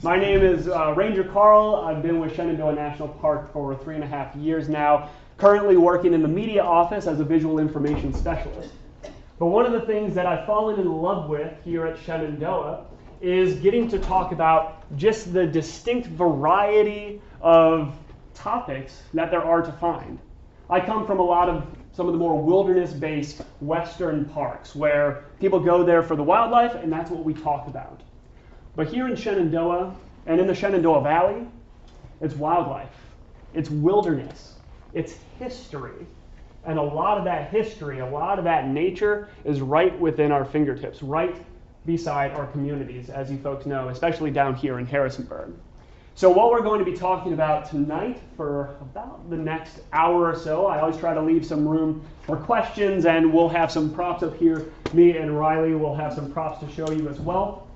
My name is Ranger Karl. I've been with Shenandoah National Park for 3.5 years now, currently working in the media office as a visual information specialist. But one of the things that I've fallen in love with here at Shenandoah is getting to talk about just the distinct variety of topics that there are to find. I come from some of the more wilderness-based western parks where people go there for the wildlife, and that's what we talk about. But here in Shenandoah and in the Shenandoah Valley, it's wildlife, it's wilderness, it's history. And a lot of that history, a lot of that nature is right within our fingertips, right beside our communities, as you folks know, especially down here in Harrisonburg. So what we're going to be talking about tonight for about the next hour or so, I always try to leave some room for questions, and we'll have some props up here. Me and Riley will have some props to show you as well.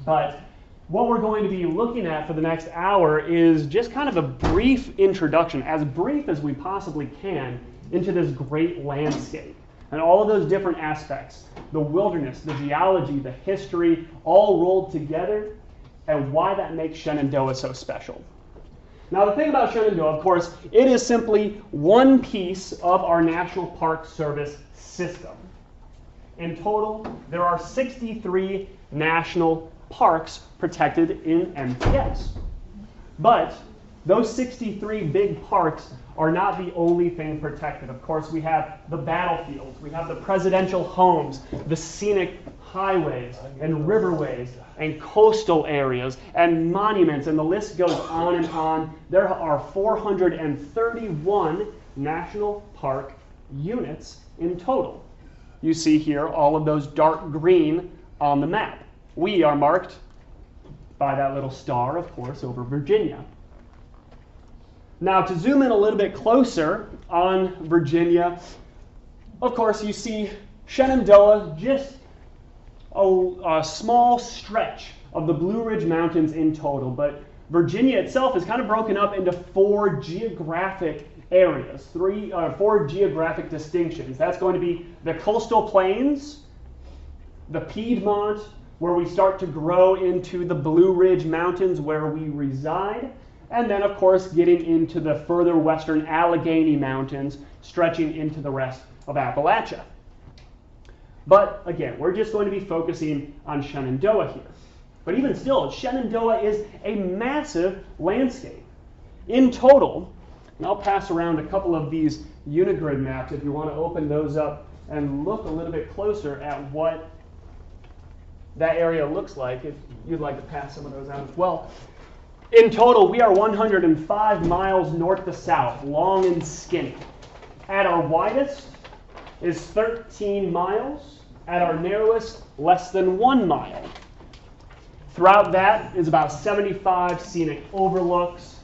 But what we're going to be looking at for the next hour is just kind of a brief introduction, as brief as we possibly can, into this great landscape and all of those different aspects, the wilderness, the geology, the history, all rolled together, and why that makes Shenandoah so special. Now, the thing about Shenandoah, of course, it is simply one piece of our National Park Service system. In total, there are 63 national parks protected in NPS. But those 63 big parks are not the only thing protected. Of course, we have the battlefields, we have the presidential homes, the scenic highways and riverways and coastal areas and monuments, and the list goes on and on. There are 431 national park units in total. You see here all of those dark green on the map. We are marked by that little star, of course, over Virginia. Now, to zoom in a little bit closer on Virginia, of course, you see Shenandoah, just a small stretch of the Blue Ridge Mountains in total, but Virginia itself is kind of broken up into 4 geographic areas, 4 geographic distinctions. That's going to be the coastal plains, the Piedmont, where we start to grow into the Blue Ridge Mountains where we reside, and then, of course, getting into the further western Allegheny Mountains, stretching into the rest of Appalachia. But again, we're just going to be focusing on Shenandoah here. But even still, Shenandoah is a massive landscape. In total, and I'll pass around a couple of these Unigrid maps if you want to open those up and look a little bit closer at what that area looks like, if you'd like to pass some of those out as well. In total, we are 105 miles north to south, long and skinny. At our widest is 13 miles. At our narrowest, less than 1 mile. Throughout that is about 75 scenic overlooks,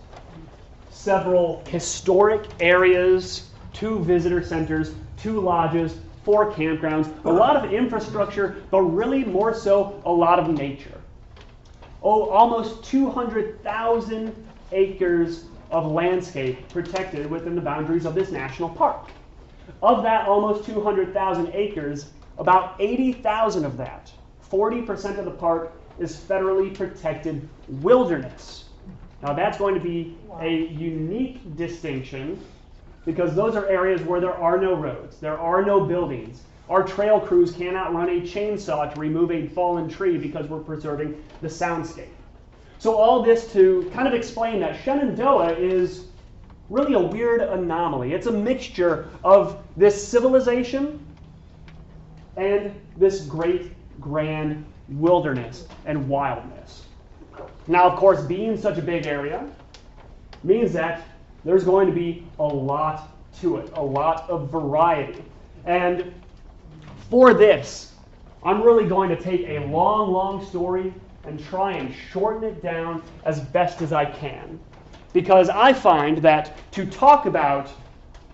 several historic areas, 2 visitor centers, 2 lodges, 4 campgrounds, a lot of infrastructure, but really more so a lot of nature. Almost 200,000 acres of landscape protected within the boundaries of this national park. Of that almost 200,000 acres, about 80,000 of that, 40% of the park, is federally protected wilderness. Now that's going to be a unique distinction because those are areas where there are no roads, there are no buildings. Our trail crews cannot run a chainsaw to remove a fallen tree because we're preserving the soundscape. So all this to kind of explain that Shenandoah is really a weird anomaly. It's a mixture of this civilization and this great, grand wilderness and wildness. Now, of course, being such a big area means that there's going to be a lot to it, a lot of variety. And for this, I'm really going to take a long, long story and try and shorten it down as best as I can. Because I find that to talk about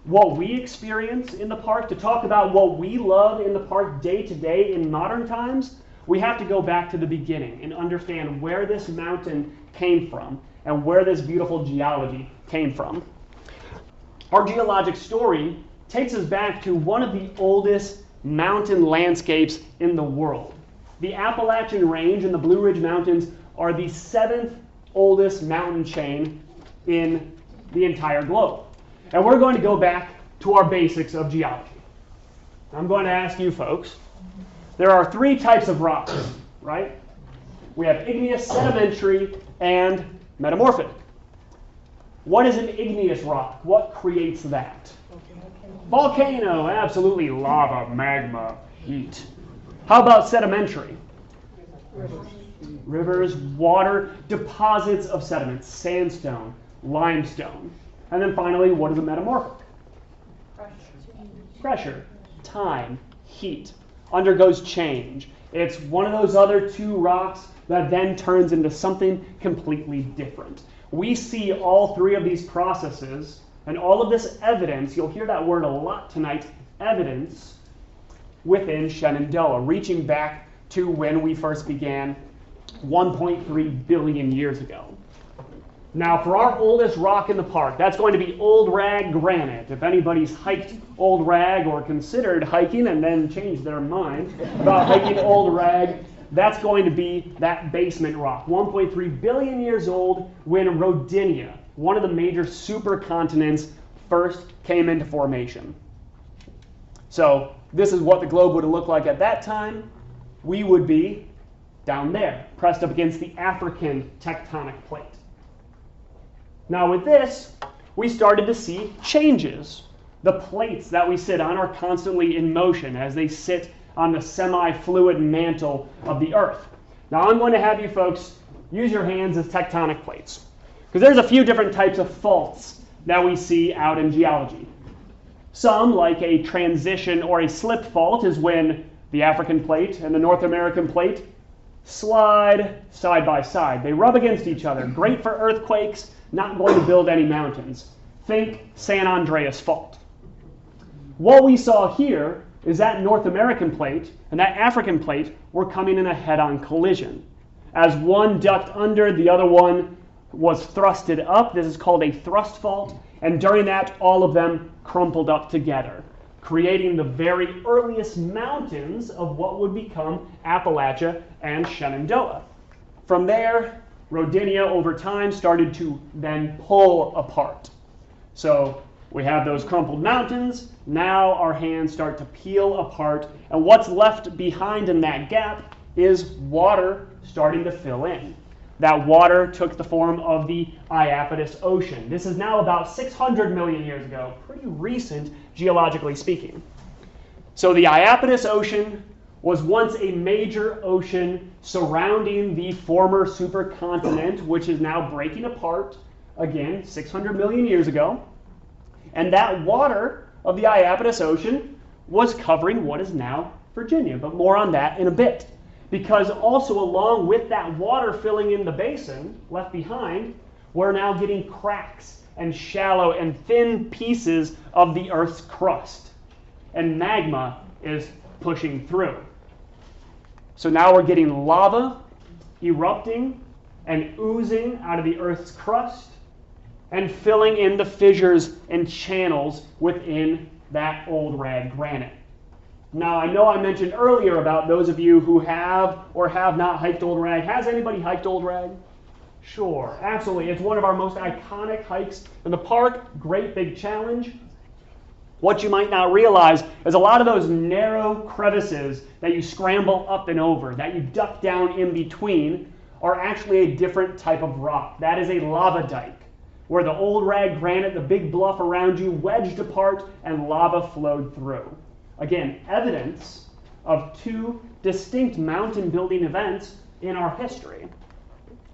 what we experience in the park, to talk about what we love in the park day to day in modern times, we have to go back to the beginning and understand where this mountain came from and where this beautiful geology came from. Our geologic story takes us back to one of the oldest mountain landscapes in the world. The Appalachian Range and the Blue Ridge Mountains are the 7th oldest mountain chain in the entire globe. And we're going to go back to our basics of geology. I'm going to ask you folks, there are three types of rocks, right? We have igneous, sedimentary, and metamorphic. What is an igneous rock? What creates that? Volcano, absolutely. Lava, magma, heat. How about sedimentary? Rivers, water, deposits of sediments, sandstone, limestone. And then finally, what is a metamorphic? Pressure, time, heat, undergoes change. It's one of those other two rocks that then turns into something completely different. We see all three of these processes and all of this evidence, you'll hear that word a lot tonight, evidence, within Shenandoah, reaching back to when we first began 1.3 billion years ago. Now, for our oldest rock in the park, that's going to be Old Rag Granite. If anybody's hiked Old Rag or considered hiking and then changed their mind about hiking Old Rag, that's going to be that basement rock, 1.3 billion years old when Rodinia, one of the major supercontinents, first came into formation. So this is what the globe would have looked like at that time. We would be down there, pressed up against the African tectonic plate. Now with this, we started to see changes. The plates that we sit on are constantly in motion as they sit on the semi-fluid mantle of the Earth. Now I'm going to have you folks use your hands as tectonic plates, because there's a few different types of faults that we see out in geology. Some, like a transition or a slip fault, is when the African plate and the North American plate slide side by side. They rub against each other. Great for earthquakes, not going to build any mountains. Think San Andreas Fault. What we saw here is that North American plate and that African plate were coming in a head-on collision. As one ducked under, the other one was thrusted up. This is called a thrust fault. And during that, all of them crumpled up together, creating the very earliest mountains of what would become Appalachia and Shenandoah. From there, Rodinia over time started to then pull apart. So we have those crumpled mountains. Now our hands start to peel apart. And what's left behind in that gap is water starting to fill in. That water took the form of the Iapetus Ocean. This is now about 600 million years ago, pretty recent geologically speaking. So the Iapetus Ocean was once a major ocean surrounding the former supercontinent, which is now breaking apart, again, 600 million years ago. And that water of the Iapetus Ocean was covering what is now Virginia, but more on that in a bit. Because also along with that water filling in the basin left behind, we're now getting cracks and shallow and thin pieces of the Earth's crust. And magma is pushing through. So now we're getting lava erupting and oozing out of the Earth's crust and filling in the fissures and channels within that old rag granite. Now, I know I mentioned earlier about those of you who have or have not hiked Old Rag. Has anybody hiked Old Rag? Sure, absolutely. It's one of our most iconic hikes in the park. Great big challenge. What you might not realize is a lot of those narrow crevices that you scramble up and over, that you duck down in between, are actually a different type of rock. That is a lava dike, where the Old Rag granite, the big bluff around you, wedged apart and lava flowed through. Again, evidence of two distinct mountain building events in our history.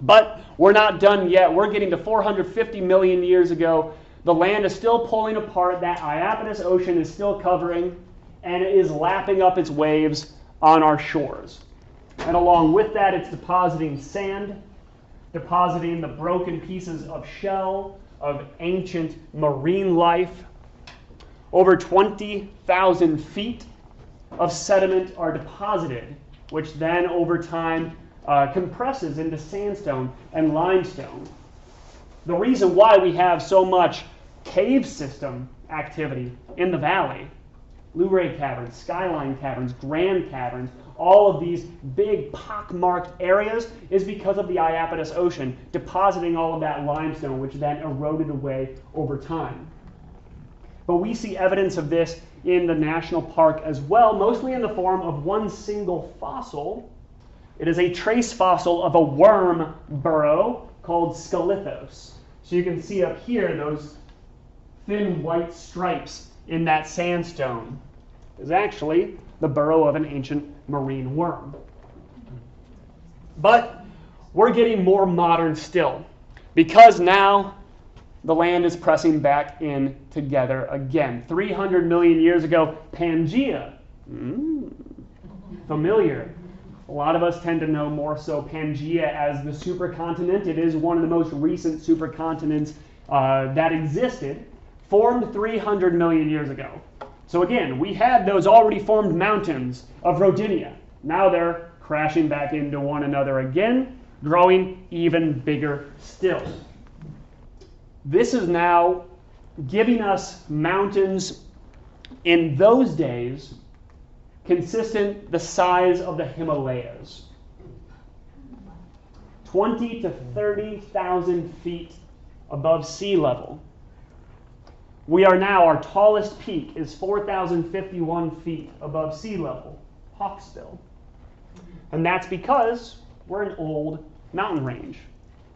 But we're not done yet. We're getting to 450 million years ago. The land is still pulling apart. That Iapetus Ocean is still covering, and it is lapping up its waves on our shores. And along with that, it's depositing sand, depositing the broken pieces of shell, of ancient marine life. Over 20,000 feet of sediment are deposited, which then over time compresses into sandstone and limestone. The reason why we have so much cave system activity in the valley Luray Caverns, Skyline Caverns, Grand Caverns, all of these big pock-marked areas is because of the Iapetus Ocean depositing all of that limestone, which then eroded away over time. But we see evidence of this in the national park as well, mostly in the form of one single fossil. It is a trace fossil of a worm burrow called Scolithos. So you can see up here those thin white stripes in that sandstone is actually the burrow of an ancient marine worm. But we're getting more modern still, because now the land is pressing back in together again. 300 million years ago, Pangaea. Familiar. A lot of us tend to know more so Pangaea as the supercontinent. It is one of the most recent supercontinents that existed, formed 300 million years ago. So again, we had those already formed mountains of Rodinia. Now they're crashing back into one another again, growing even bigger still. This is now giving us mountains in those days consistent the size of the Himalayas. 20 to 30,000 feet above sea level. We are now, our tallest peak is 4,051 feet above sea level, Hawksbill. And that's because we're an old mountain range.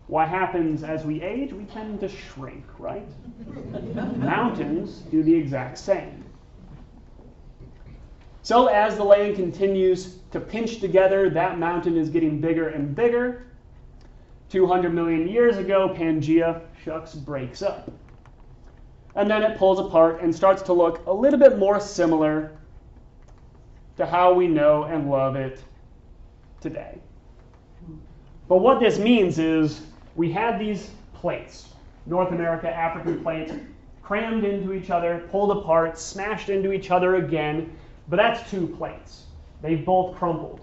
What happens as we age? We tend to shrink, right? Mountains do the exact same. So as the land continues to pinch together, that mountain is getting bigger and bigger. 200 million years ago, Pangaea breaks up. And then it pulls apart and starts to look a little bit more similar to how we know and love it today. But what this means is we had these plates, North America, African plates, crammed into each other, pulled apart, smashed into each other again, but that's two plates. They've both crumbled.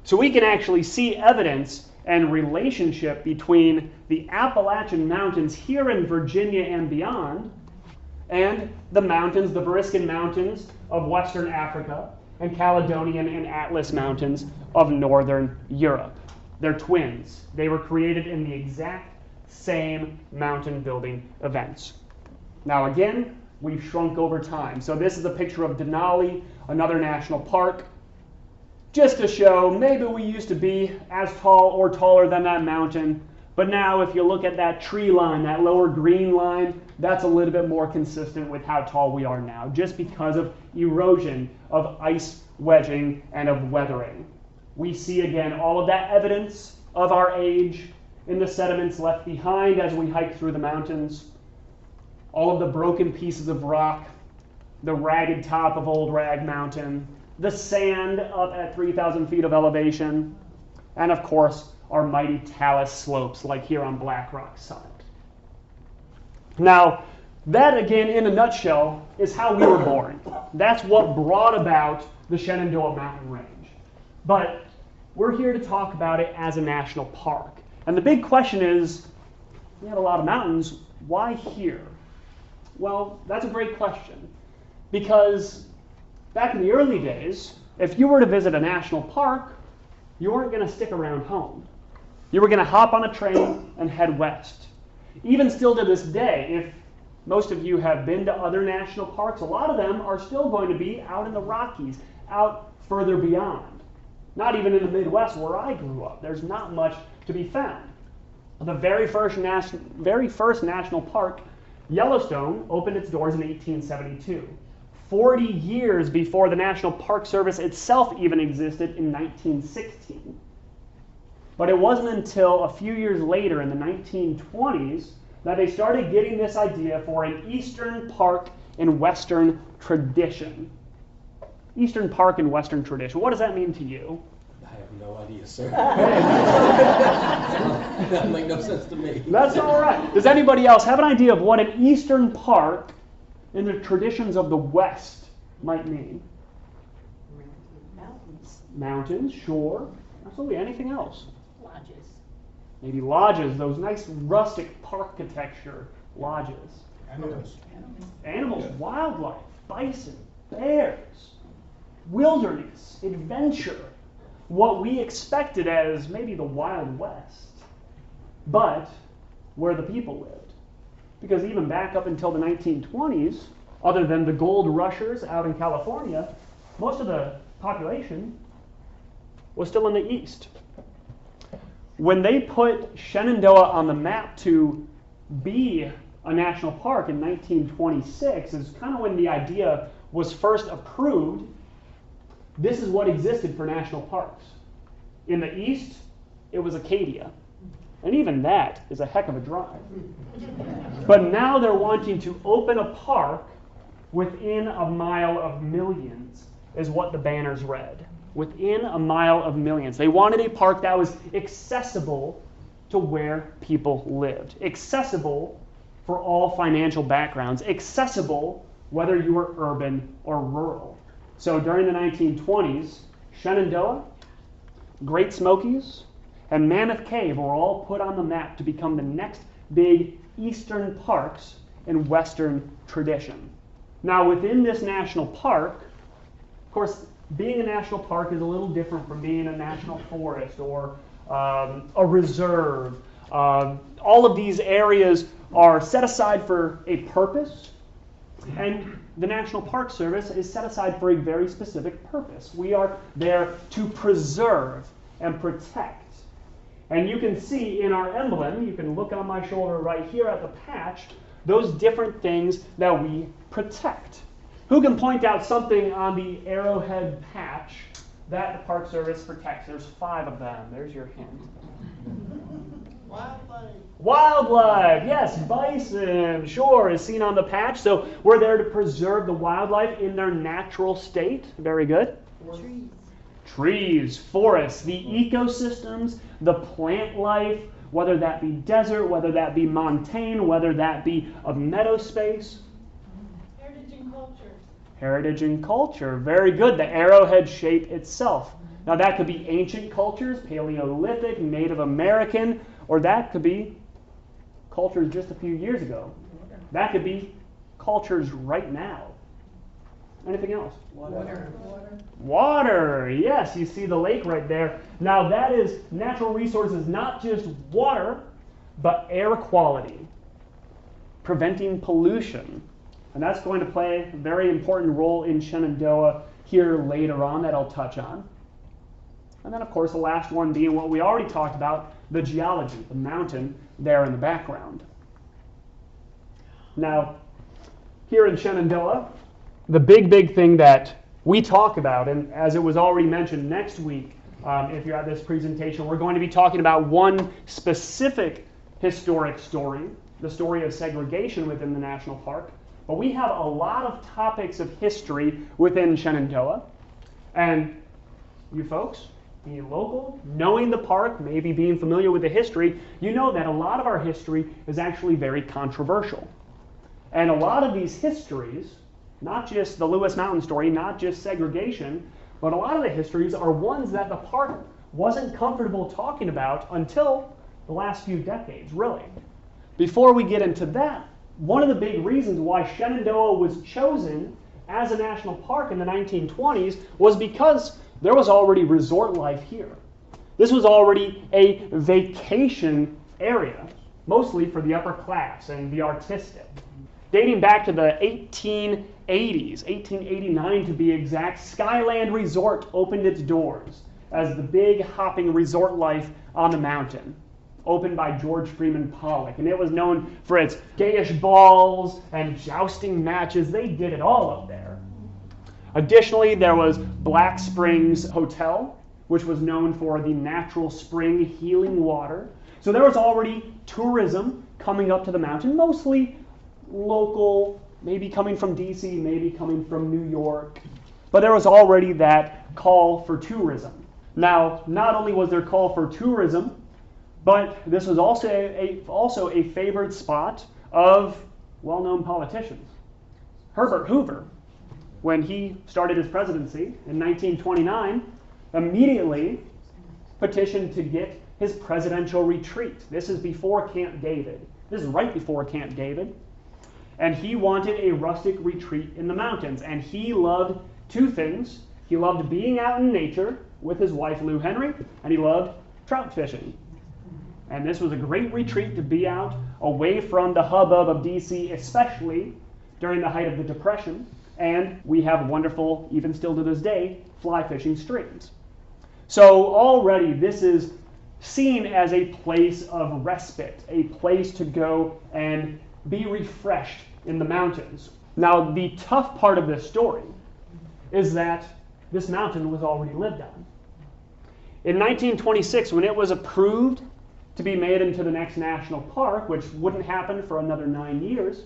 So we can actually see evidence and relationship between the Appalachian Mountains here in Virginia and beyond, and the mountains, the Variscan Mountains of Western Africa, and Caledonian and Atlas Mountains of Northern Europe. They're twins. They were created in the exact same mountain building events. Now again, we've shrunk over time. So this is a picture of Denali, another national park, just to show maybe we used to be as tall or taller than that mountain. But now if you look at that tree line, that lower green line, that's a little bit more consistent with how tall we are now, just because of erosion, of ice wedging, and of weathering. We see again all of that evidence of our age in the sediments left behind as we hike through the mountains, all of the broken pieces of rock, the ragged top of Old Rag Mountain, the sand up at 3,000 feet of elevation, and of course, our mighty talus slopes like here on Black Rock Summit. Now, that again, in a nutshell, is how we were born. That's what brought about the Shenandoah Mountain Range. But we're here to talk about it as a national park. And the big question is, we have a lot of mountains, why here? Well, that's a great question. Because back in the early days, if you were to visit a national park, you weren't going to stick around home. You were going to hop on a train and head west. Even still to this day, if most of you have been to other national parks, a lot of them are still going to be out in the Rockies, out further beyond. Not even in the Midwest where I grew up. There's not much to be found. The very first national park, Yellowstone, opened its doors in 1872. 40 years before the National Park Service itself even existed in 1916. But it wasn't until a few years later in the 1920s that they started getting this idea for an Eastern Park in Western tradition. Eastern Park in Western tradition. What does that mean to you? I have no idea, sir. That makes no sense to me. That's all right. Does anybody else have an idea of what an Eastern Park in the traditions of the West might mean? Mountains. Mountains, sure. Absolutely. Anything else? Lodges. Maybe lodges, those nice rustic parkitecture lodges. Animals. Animals, wildlife, bison. bears, wilderness, adventure, what we expected as maybe the Wild West, but where the people lived. Because even back up until the 1920s, other than the gold rushers out in California, most of the population was still in the east. When they put Shenandoah on the map to be a national park in 1926, is kind of when the idea was first approved. This is what existed for national parks. In the east, it was Acadia. And even that is a heck of a drive. But now they're wanting to open a park within a mile of millions, is what the banners read. Within a mile of millions. They wanted a park that was accessible to where people lived. Accessible for all financial backgrounds. Accessible whether you were urban or rural. So during the 1920s, Shenandoah, Great Smokies, and Mammoth Cave were all put on the map to become the next big eastern parks in Western tradition. Now, within this national park, of course, being a national park is a little different from being a national forest or a reserve. All of these areas are set aside for a purpose, and the National Park Service is set aside for a very specific purpose. We are there to preserve and protect. And you can see in our emblem, you can look on my shoulder right here at the patch, those different things that we protect. Who can point out something on the arrowhead patch that the Park Service protects? There's 5 of them. There's your hint. Wildlife. Wildlife, yes, bison, sure, is seen on the patch. So we're there to preserve the wildlife in their natural state. Very good. Trees. Trees, forests, the ecosystems, the plant life, whether that be desert, whether that be montane, whether that be a meadow space. Heritage and culture. Heritage and culture, very good. The arrowhead shape itself. Now that could be ancient cultures, Paleolithic, Native American, or that could be cultures just a few years ago. That could be cultures right now. Anything else? Water. Water, yes, you see the lake right there. Now that is natural resources, not just water, but air quality, preventing pollution. And that's going to play a very important role in Shenandoah here later on that I'll touch on. And then, of course, the last one being what we already talked about, the geology, the mountain there in the background. Now, here in Shenandoah, the big thing that we talk about, and as it was already mentioned next week, if you're at this presentation, we're going to be talking about one specific historic story, the story of segregation within the national park. But we have a lot of topics of history within Shenandoah. And you folks, being local, knowing the park, maybe being familiar with the history, you know that a lot of our history is actually very controversial. And a lot of these histories, not just the Lewis Mountain story, not just segregation, but a lot of the histories are ones that the park wasn't comfortable talking about until the last few decades, really. Before we get into that, one of the big reasons why Shenandoah was chosen as a national park in the 1920s was because there was already resort life here. This was already a vacation area, mostly for the upper class and the artistic. Dating back to the 1880s, 1889 to be exact, Skyland Resort opened its doors as the big hopping resort life on the mountain, opened by George Freeman Pollock. And it was known for its gayish balls and jousting matches. They did it all up there. Additionally, there was Black Springs Hotel, which was known for the natural spring healing water. So there was already tourism coming up to the mountain, mostly local, maybe coming from DC, maybe coming from New York. But there was already that call for tourism. Now, not only was there call for tourism, but this was also a favored spot of well-known politicians. Herbert Hoover, when he started his presidency in 1929, immediately petitioned to get his presidential retreat. This is before Camp David. This is right before Camp David. and he wanted a rustic retreat in the mountains. And he loved two things. He loved being out in nature with his wife Lou Henry, and he loved trout fishing. And this was a great retreat to be out away from the hubbub of DC, especially during the height of the Depression. And we have wonderful, even still to this day, fly fishing streams. So already this is seen as a place of respite, a place to go and be refreshed in the mountains. Now, the tough part of this story is that this mountain was already lived on. In 1926, when it was approved to be made into the next national park, which wouldn't happen for another 9 years,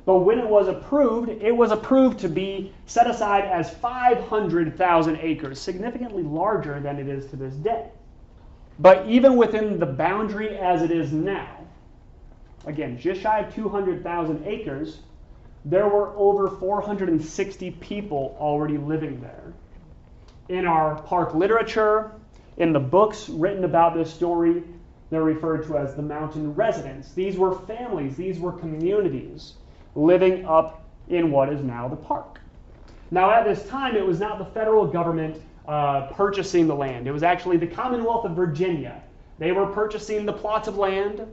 but when it was approved to be set aside as 500,000 acres, significantly larger than it is to this day. But even within the boundary as it is now, again, just shy of 200,000 acres, there were over 460 people already living there. In our park literature, in the books written about this story, they're referred to as the mountain residents. These were families, these were communities living up in what is now the park. Now, at this time, it was not the federal government purchasing the land. It was actually the Commonwealth of Virginia. They were purchasing the plots of land,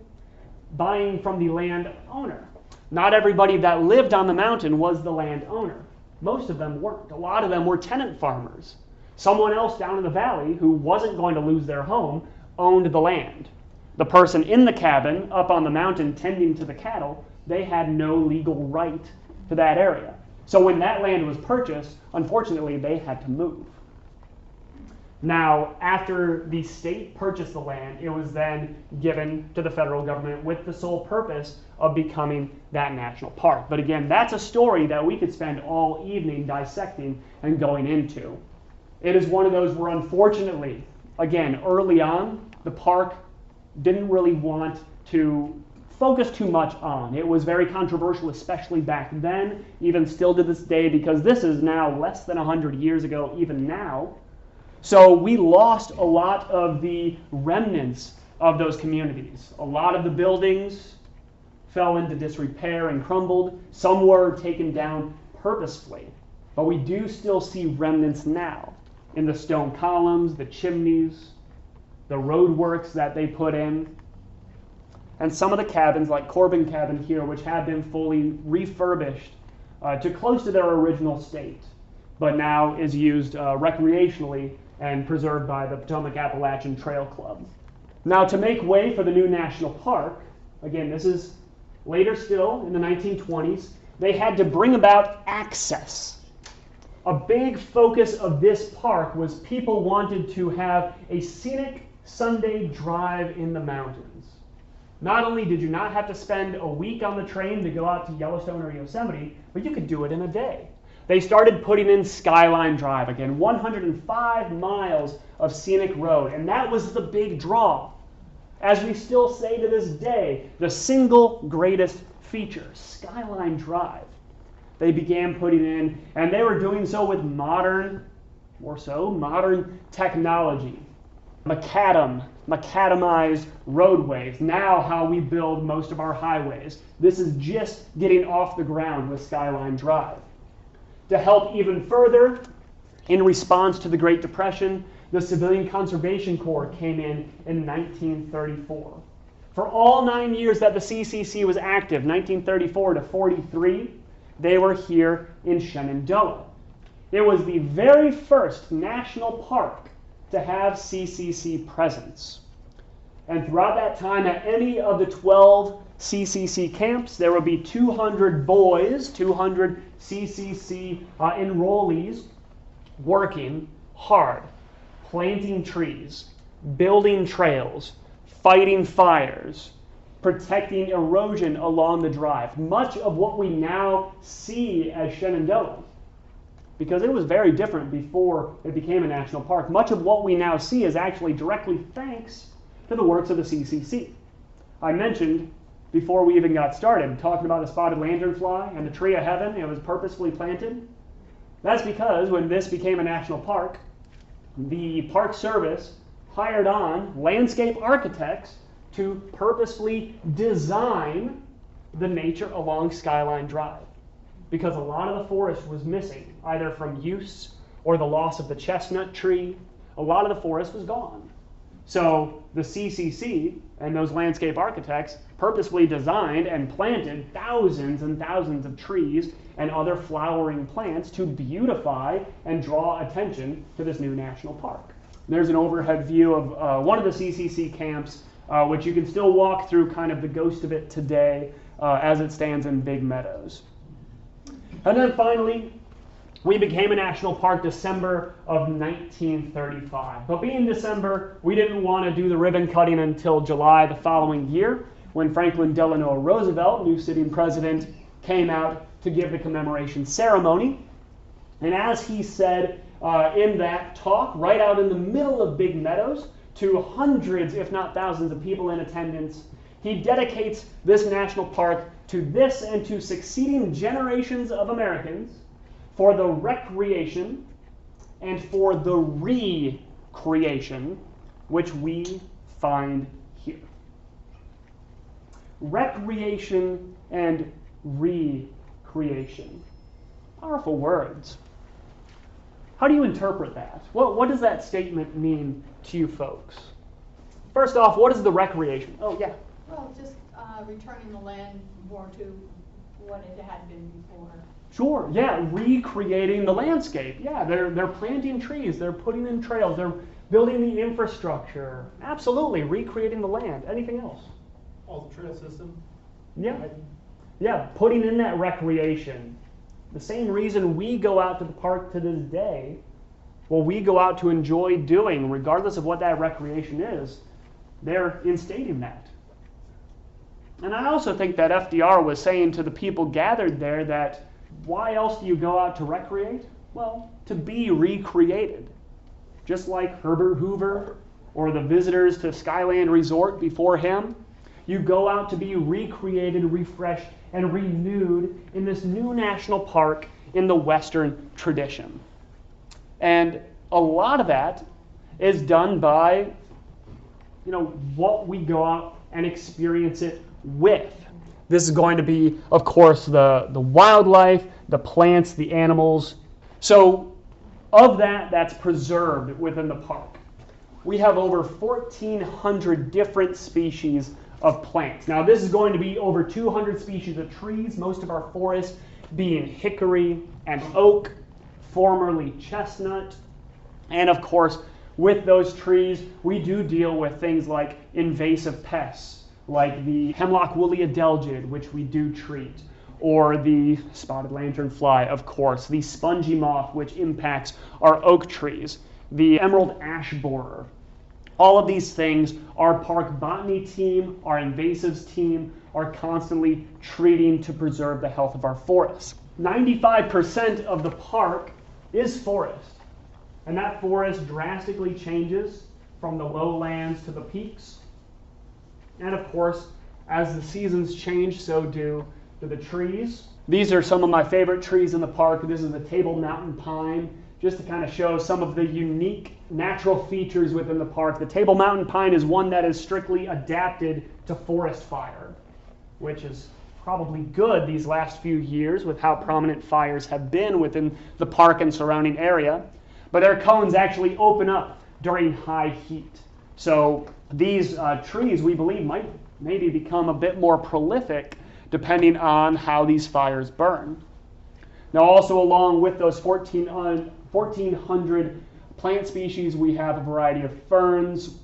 buying from the landowner. Not everybody that lived on the mountain was the landowner. Most of them weren't. A lot of them were tenant farmers. Someone else down in the valley who wasn't going to lose their home owned the land. The person in the cabin up on the mountain tending to the cattle, they had no legal right to that area. So when that land was purchased, unfortunately, they had to move. Now, after the state purchased the land, it was then given to the federal government with the sole purpose of becoming that national park. But again, that's a story that we could spend all evening dissecting and going into. It is one of those where, unfortunately, again, early on, the park didn't really want to focus too much on. It was very controversial, especially back then, even still to this day, because this is now less than 100 years ago, even now. So we lost a lot of the remnants of those communities. A lot of the buildings fell into disrepair and crumbled. Some were taken down purposefully. But we do still see remnants now in the stone columns, the chimneys, the roadworks that they put in. And some of the cabins, like Corbin Cabin here, which had been fully refurbished to close to their original state, but now is used recreationally and preserved by the Potomac Appalachian Trail Club. Now, to make way for the new national park, again, this is later still in the 1920s, they had to bring about access. A big focus of this park was people wanted to have a scenic Sunday drive in the mountains. Not only did you not have to spend a week on the train to go out to Yellowstone or Yosemite, but you could do it in a day. They started putting in Skyline Drive, again, 105 miles of scenic road, and that was the big draw. As we still say to this day, the single greatest feature, Skyline Drive. They began putting in, and they were doing so with modern technology. Macadamized roadways, now how we build most of our highways. This is just getting off the ground with Skyline Drive. To help even further, in response to the Great Depression, the Civilian Conservation Corps came in 1934. For all 9 years that the CCC was active, 1934 to 43, they were here in Shenandoah. It was the very first national park to have CCC presence. And throughout that time, at any of the 12 CCC camps, there would be 200 boys, 200 CCC enrollees working hard, planting trees, building trails, fighting fires, protecting erosion along the drive. Much of what we now see as Shenandoah, because it was very different before it became a national park, much of what we now see is actually directly thanks to the works of the CCC. I mentioned before we even got started, talking about the spotted lanternfly and the tree of heaven, it was purposefully planted. That's because when this became a national park, the Park Service hired on landscape architects to purposefully design the nature along Skyline Drive, because a lot of the forest was missing, either from use or the loss of the chestnut tree. A lot of the forest was gone. So the CCC and those landscape architects purposefully designed and planted thousands and thousands of trees and other flowering plants to beautify and draw attention to this new national park. There's an overhead view of one of the CCC camps, which you can still walk through kind of the ghost of it today as it stands in Big Meadows. And then finally, we became a national park December of 1935. But being December, we didn't want to do the ribbon cutting until July the following year, when Franklin Delano Roosevelt, new sitting president, came out to give the commemoration ceremony. And as he said in that talk, right out in the middle of Big Meadows, to hundreds, if not thousands of people in attendance, he dedicates this national park to this and to succeeding generations of Americans for the recreation and for the recreation which we find here. Recreation and recreation. Powerful words. How do you interpret that? What does that statement mean to you folks? First off, what is the recreation? Oh, yeah. Well, just returning the land more to what it had been before. Sure, yeah, recreating the landscape. Yeah, they're planting trees, they're putting in trails, they're building the infrastructure. Absolutely, recreating the land. Anything else? All the trail system. Yeah. Yeah, putting in that recreation. The same reason we go out to the park to this day, well, we go out to enjoy doing, regardless of what that recreation is, they're instating that. And I also think that FDR was saying to the people gathered there that why else do you go out to recreate? Well, to be recreated. Just like Herbert Hoover or the visitors to Skyland Resort before him, you go out to be recreated, refreshed, and renewed in this new national park in the Western tradition. And a lot of that is done by, what we go out and experience it with. This is going to be, of course, the wildlife, the plants, the animals. So of that's preserved within the park. We have over 1,400 different species of plants. Now this is going to be over 200 species of trees, most of our forests being hickory and oak, formerly chestnut. And of course, with those trees, we do deal with things like invasive pests, like the hemlock woolly adelgid, which we do treat, or the spotted lanternfly, of course, the spongy moth, which impacts our oak trees, the emerald ash borer. All of these things, our park botany team, our invasives team, are constantly treating to preserve the health of our forests. 95% of the park is forest, and that forest drastically changes from the lowlands to the peaks. And of course, as the seasons change, so do the trees. These are some of my favorite trees in the park. This is the Table Mountain Pine, just to kind of show some of the unique natural features within the park. The Table Mountain Pine is one that is strictly adapted to forest fire, which is probably good these last few years with how prominent fires have been within the park and surrounding area. But their cones actually open up during high heat. So these trees, we believe, might maybe become a bit more prolific depending on how these fires burn. Now also along with those 1,400 plant species, we have a variety of ferns,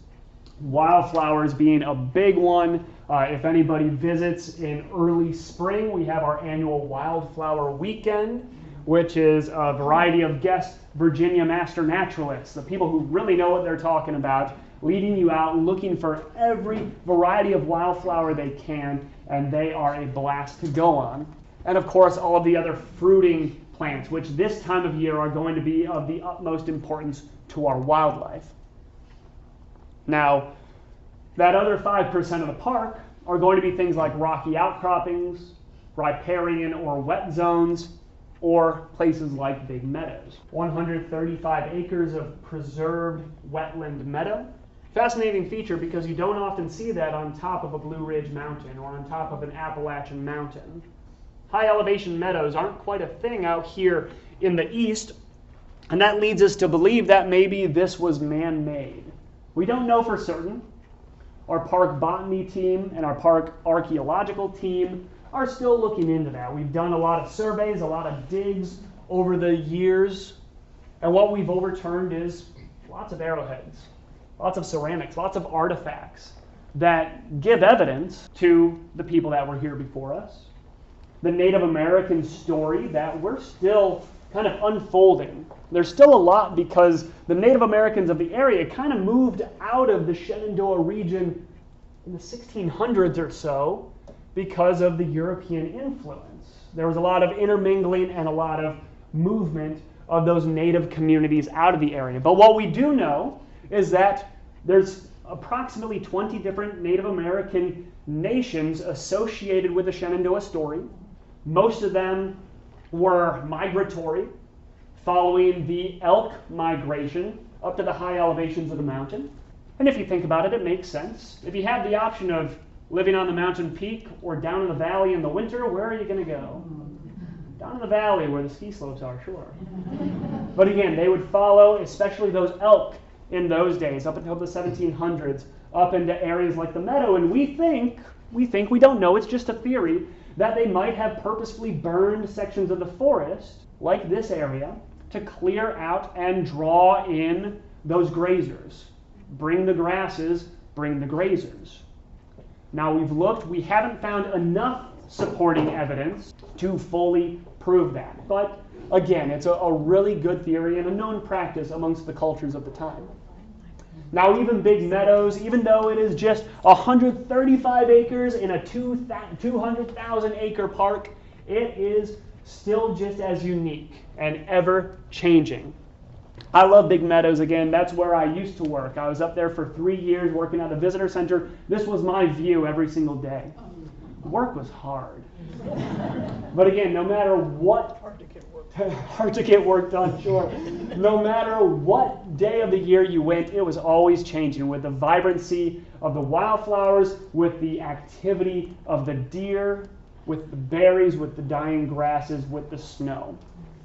wildflowers being a big one. If anybody visits in early spring, we have our annual Wildflower Weekend, which is a variety of guest Virginia master naturalists, the people who really know what they're talking about, leading you out looking for every variety of wildflower they can, and they are a blast to go on. And of course, all of the other fruiting plants, which this time of year are going to be of the utmost importance to our wildlife. Now, that other 5% of the park are going to be things like rocky outcroppings, riparian or wet zones, or places like Big Meadows. 135 acres of preserved wetland meadow. If Fascinating feature because you don't often see that on top of a Blue Ridge mountain or on top of an Appalachian mountain. High elevation meadows aren't quite a thing out here in the east, and that leads us to believe that maybe this was man-made. We don't know for certain. Our park botany team and our park archaeological team are still looking into that. We've done a lot of surveys, a lot of digs over the years, and what we've overturned is lots of arrowheads, lots of ceramics, lots of artifacts that give evidence to the people that were here before us. The Native American story that we're still kind of unfolding. There's still a lot because the Native Americans of the area kind of moved out of the Shenandoah region in the 1600s or so because of the European influence. There was a lot of intermingling and a lot of movement of those native communities out of the area. But what we do know is that there's approximately 20 different Native American nations associated with the Shenandoah story. Most of them were migratory, following the elk migration up to the high elevations of the mountain. And if you think about it, it makes sense. If you had the option of living on the mountain peak or down in the valley in the winter, where are you going to go? Down in the valley where the ski slopes are, sure. But again, they would follow, especially those elk in those days, up until the 1700s, up into areas like the meadow. And we think, we don't know, it's just a theory, that they might have purposefully burned sections of the forest, like this area, to clear out and draw in those grazers. Bring the grasses, bring the grazers. Now we've looked, we haven't found enough supporting evidence to fully prove that. But again, it's a really good theory and a known practice amongst the cultures of the time. Now even Big Meadows, even though it is just 135 acres in a 200,000 acre park, it is still just as unique and ever changing. I love Big Meadows. Again, that's where I used to work. I was up there for 3 years working at the visitor center. This was my view every single day. Work was hard. But again, no matter what, hard to get work done, sure. No matter what day of the year you went, it was always changing with the vibrancy of the wildflowers, with the activity of the deer, with the berries, with the dying grasses, with the snow.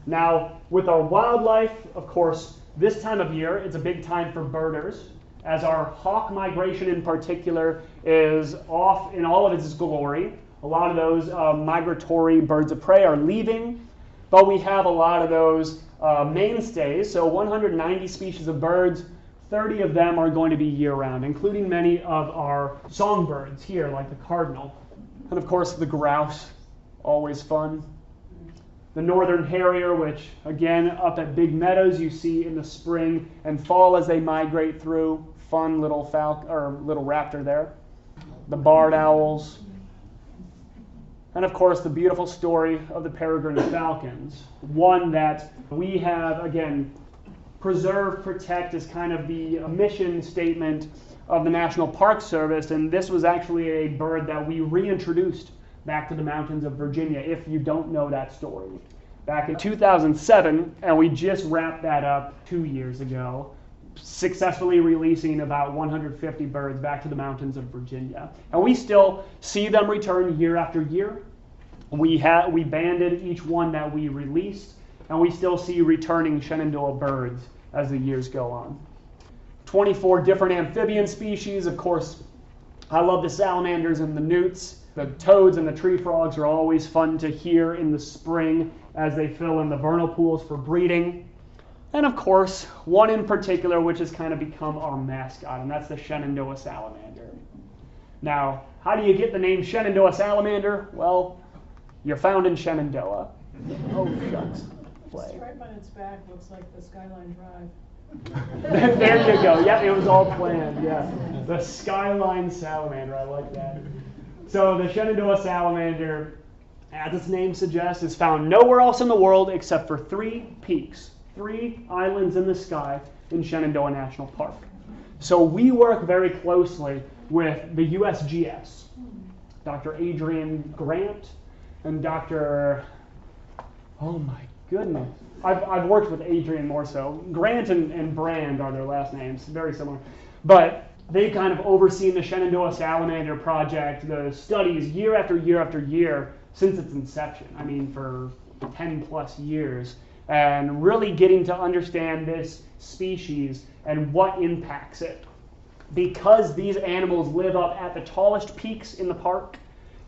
Now, with our wildlife, of course, this time of year, it's a big time for birders, as our hawk migration in particular is off in all of its glory. A lot of those migratory birds of prey are leaving, but we have a lot of those mainstays. So 190 species of birds, 30 of them are going to be year-round, including many of our songbirds here, like the cardinal. And of course, the grouse, always fun. The northern harrier, which again, up at Big Meadows, you see in the spring and fall as they migrate through. Fun little little raptor there. The barred owls. And of course, the beautiful story of the peregrine falcons. One that we have, again, preserve, protect is kind of the mission statement of the National Park Service. And this was actually a bird that we reintroduced back to the mountains of Virginia, if you don't know that story. Back in 2007, and we just wrapped that up 2 years ago, successfully releasing about 150 birds back to the mountains of Virginia. And we still see them return year after year. We banded each one that we released, and we still see returning Shenandoah birds as the years go on. 24 different amphibian species. Of course, I love the salamanders and the newts. The toads and the tree frogs are always fun to hear in the spring as they fill in the vernal pools for breeding. And of course, one in particular which has kind of become our mascot, and that's the Shenandoah salamander. Now, how do you get the name Shenandoah salamander? Well, you're found in Shenandoah. Oh, shucks. The stripe on its back looks like the Skyline Drive. There you go. Yeah, it was all planned. Yeah, the Skyline salamander. I like that. So the Shenandoah salamander, as its name suggests, is found nowhere else in the world except for 3 peaks, 3 islands in the sky in Shenandoah National Park. So we work very closely with the USGS, Dr. Adrian Grant and Dr. Oh my goodness. I've worked with Adrian more so. Grant and Brand are their last names, very similar. But they've kind of overseen the Shenandoah Salamander project, the studies year after year after year since its inception. I mean, for 10 plus years, and really getting to understand this species and what impacts it. Because these animals live up at the tallest peaks in the park,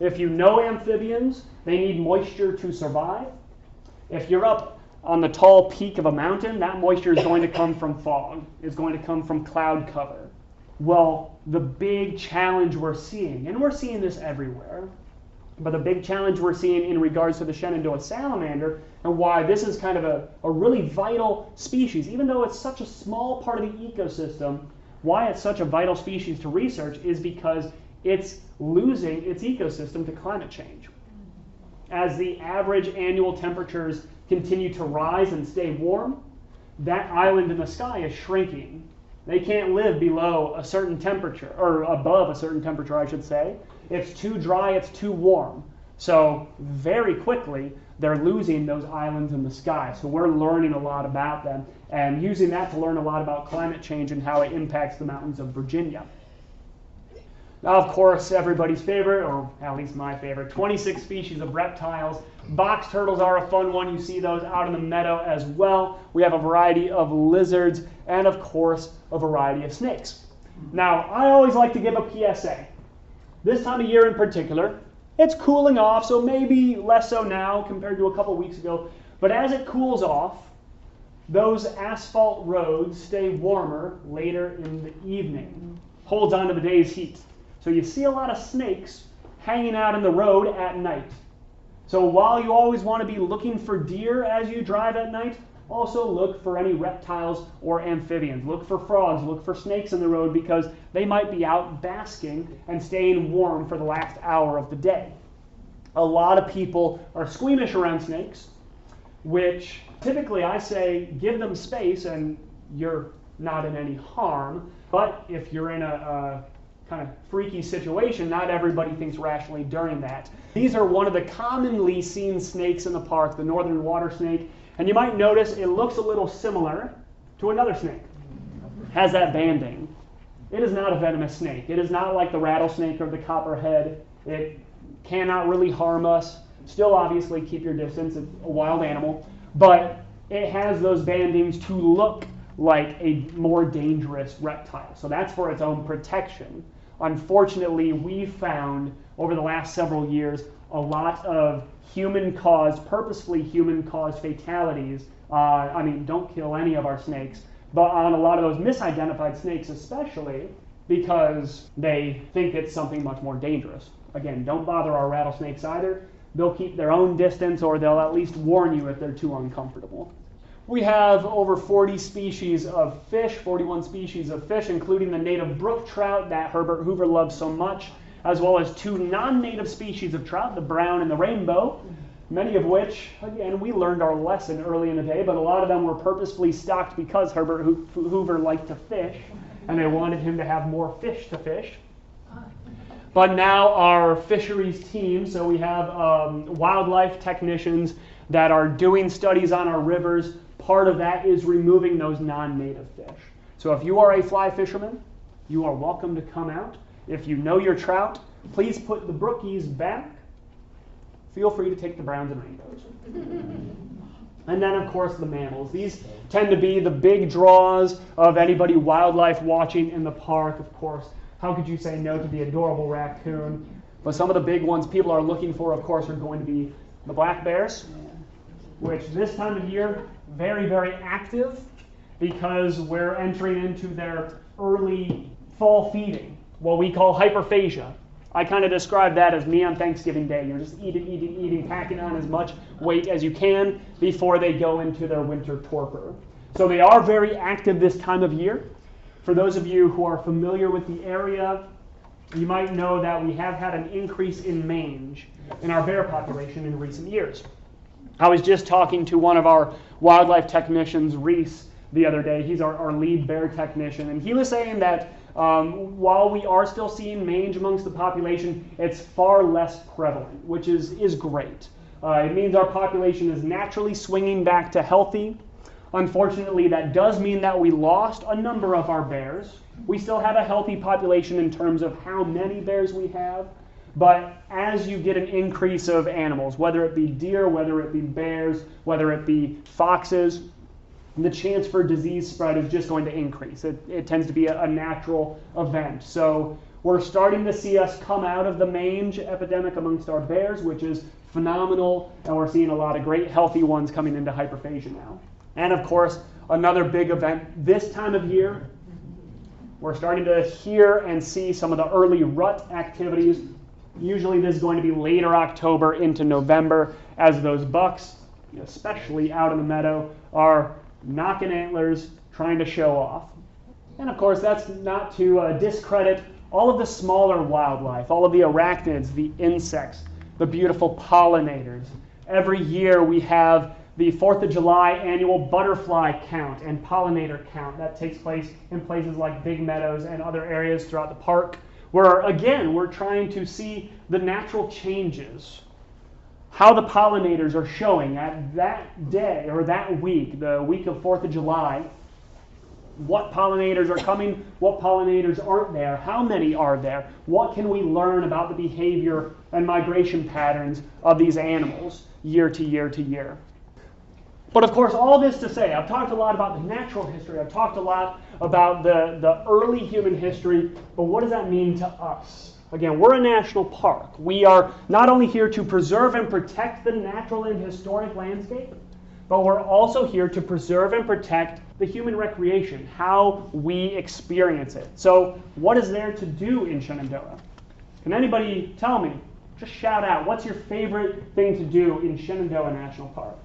if you know amphibians, they need moisture to survive. If you're up on the tall peak of a mountain, that moisture is going to come from fog. It's going to come from cloud cover. Well, the big challenge we're seeing, and we're seeing this everywhere, but the big challenge we're seeing in regards to the Shenandoah salamander and why this is kind of a really vital species, even though it's such a small part of the ecosystem, why it's such a vital species to research is because it's losing its ecosystem to climate change. As the average annual temperatures continue to rise and stay warm, that island in the sky is shrinking. They can't live below a certain temperature, or above a certain temperature, I should say. It's too dry, it's too warm. So very quickly, they're losing those islands in the sky. So we're learning a lot about them and using that to learn a lot about climate change and how it impacts the mountains of Virginia. Now, of course, everybody's favorite, or at least my favorite, 26 species of reptiles. Box turtles are a fun one. You see those out in the meadow as well. We have a variety of lizards and, of course, a variety of snakes. Now, I always like to give a PSA. This time of year in particular, it's cooling off, so maybe less so now compared to a couple weeks ago. But as it cools off, those asphalt roads stay warmer later in the evening. Holds on to the day's heat. So you see a lot of snakes hanging out in the road at night. So while you always want to be looking for deer as you drive at night, also look for any reptiles or amphibians. Look for frogs, look for snakes in the road because they might be out basking and staying warm for the last hour of the day. A lot of people are squeamish around snakes, which typically I say give them space and you're not in any harm. But if you're in a kind of freaky situation, not everybody thinks rationally during that. These are one of the commonly seen snakes in the park, the northern water snake. And you might notice it looks a little similar to another snake. It has that banding. It is not a venomous snake. It is not like the rattlesnake or the copperhead. It cannot really harm us. Still, obviously, keep your distance. It's a wild animal. But it has those bandings to look like a more dangerous reptile. So that's for its own protection. Unfortunately, we've found over the last several years a lot of human-caused, purposefully human-caused fatalities. I mean, don't kill any of our snakes, but on a lot of those misidentified snakes especially because they think it's something much more dangerous. Again, don't bother our rattlesnakes either. They'll keep their own distance or they'll at least warn you if they're too uncomfortable. We have over 40 species of fish, 41 species of fish, including the native brook trout that Herbert Hoover loves so much, as well as 2 non-native species of trout, the brown and the rainbow, many of which, again, we learned our lesson early in the day, but a lot of them were purposefully stocked because Herbert Hoover liked to fish, and they wanted him to have more fish to fish. But now our fisheries team, so we have wildlife technicians that are doing studies on our rivers. Part of that is removing those non-native fish. So if you are a fly fisherman, you are welcome to come out. If you know your trout, please put the brookies back. Feel free to take the browns and rainbows. And then, of course, the mammals. These tend to be the big draws of anybody wildlife watching in the park. Of course, how could you say no to the adorable raccoon? But some of the big ones people are looking for, of course, are going to be the black bears, which this time of year, very, very active because we're entering into their early fall feeding, what we call hyperphagia. I kind of describe that as me on Thanksgiving Day. You're just eating, packing on as much weight as you can before they go into their winter torpor. So they are very active this time of year. For those of you who are familiar with the area, you might know that we have had an increase in mange in our bear population in recent years. I was just talking to one of our wildlife technicians, Reese, the other day. He's our lead bear technician, and he was saying that while we are still seeing mange amongst the population, it's far less prevalent, which is great. It means our population is naturally swinging back to healthy. Unfortunately, that does mean that we lost a number of our bears We still have a healthy population in terms of how many bears we have, but as you get an increase of animals, whether it be deer, whether it be bears, whether it be foxes, the chance for disease spread is just going to increase. It tends to be a natural event. So we're starting to see us come out of the mange epidemic amongst our bears, which is phenomenal, and we're seeing a lot of great healthy ones coming into hyperphagia now. And of course, another big event this time of year, we're starting to hear and see some of the early rut activities. Usually this is going to be later October into November as those bucks, especially out in the meadow, are knocking antlers, trying to show off. And of course, that's not to discredit all of the smaller wildlife, all of the arachnids, the insects, the beautiful pollinators. Every year we have the 4th of July annual butterfly count and pollinator count that takes place in places like Big Meadows and other areas throughout the park, where again, we're trying to see the natural changes, how the pollinators are showing at that day or that week, the week of 4th of July, what pollinators are coming, what pollinators aren't there, how many are there, what can we learn about the behavior and migration patterns of these animals year to year to year. But of course, all this to say, I've talked a lot about the natural history, I've talked a lot about the early human history, but what does that mean to us? Again, we're a national park. We are not only here to preserve and protect the natural and historic landscape, but we're also here to preserve and protect the human recreation, how we experience it. So what is there to do in Shenandoah? Can anybody tell me? Just shout out, what's your favorite thing to do in Shenandoah National Park?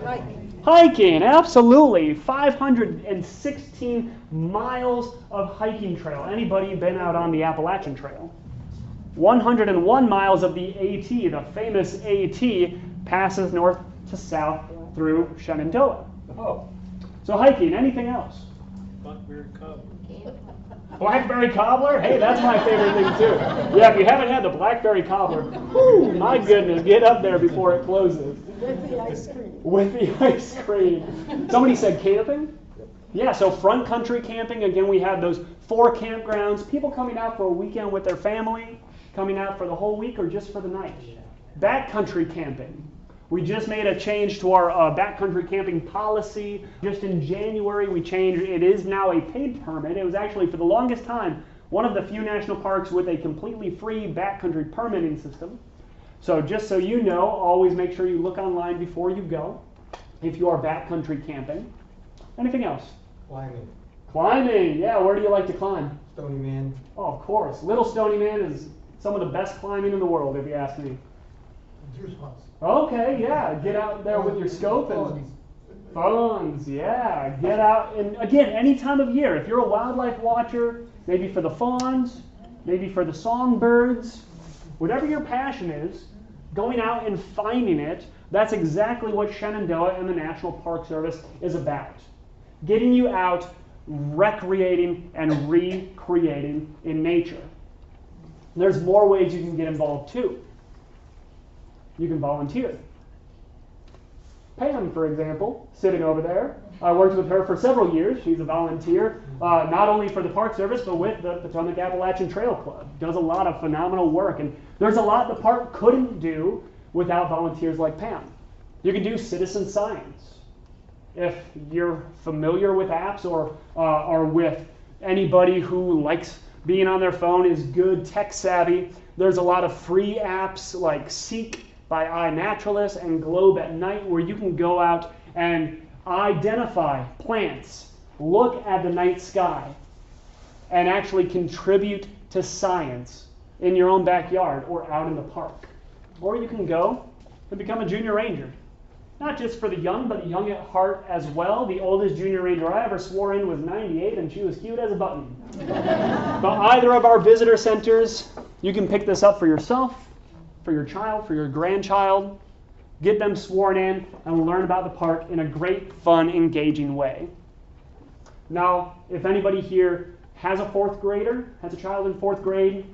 Hiking. Hiking, absolutely. 516 miles of hiking trail. Anybody been out on the Appalachian Trail? 101 miles of the AT, the famous AT, passes north to south through Shenandoah. Oh. So hiking, anything else? Blackberry cobbler. Blackberry cobbler? Hey, that's my favorite thing too. Yeah, if you haven't had the blackberry cobbler, whew, my goodness, get up there before it closes. With the ice cream. With the ice cream. Somebody said camping? Yeah, so front country camping. Again, we have those 4 campgrounds. People coming out for a weekend with their family, coming out for the whole week or just for the night. Backcountry camping. We just made a change to our backcountry camping policy. Just in January, we changed. It is now a paid permit. It was actually, for the longest time, one of the few national parks with a completely free backcountry permitting system. So just so you know, always make sure you look online before you go if you are backcountry camping. Anything else? Climbing. Climbing, yeah, where do you like to climb? Stony Man. Oh, of course. Little Stony Man is some of the best climbing in the world, if you ask me. Deer spots. Okay, yeah, get out there with your scope and phones, yeah, get out. And again, any time of year, if you're a wildlife watcher, maybe for the fawns, maybe for the songbirds, whatever your passion is, going out and finding it, that's exactly what Shenandoah and the National Park Service is about. Getting you out, recreating and recreating in nature. There's more ways you can get involved too. You can volunteer. Pam, for example, sitting over there, I worked with her for several years. She's a volunteer, not only for the Park Service, but with the Potomac Appalachian Trail Club. Does a lot of phenomenal work, and there's a lot the park couldn't do without volunteers like Pam. You can do citizen science. If you're familiar with apps or with anybody who likes being on their phone, is good tech savvy, there's a lot of free apps like Seek by iNaturalist and Globe at Night where you can go out and identify plants, look at the night sky, and actually contribute to science in your own backyard or out in the park. Or you can go and become a junior ranger. Not just for the young, but the young at heart as well. The oldest junior ranger I ever swore in was 98, and she was cute as a button. But either of our visitor centers, you can pick this up for yourself, for your child, for your grandchild. Get them sworn in and learn about the park in a great, fun, engaging way. Now, if anybody here has a 4th grader, has a child in 4th grade,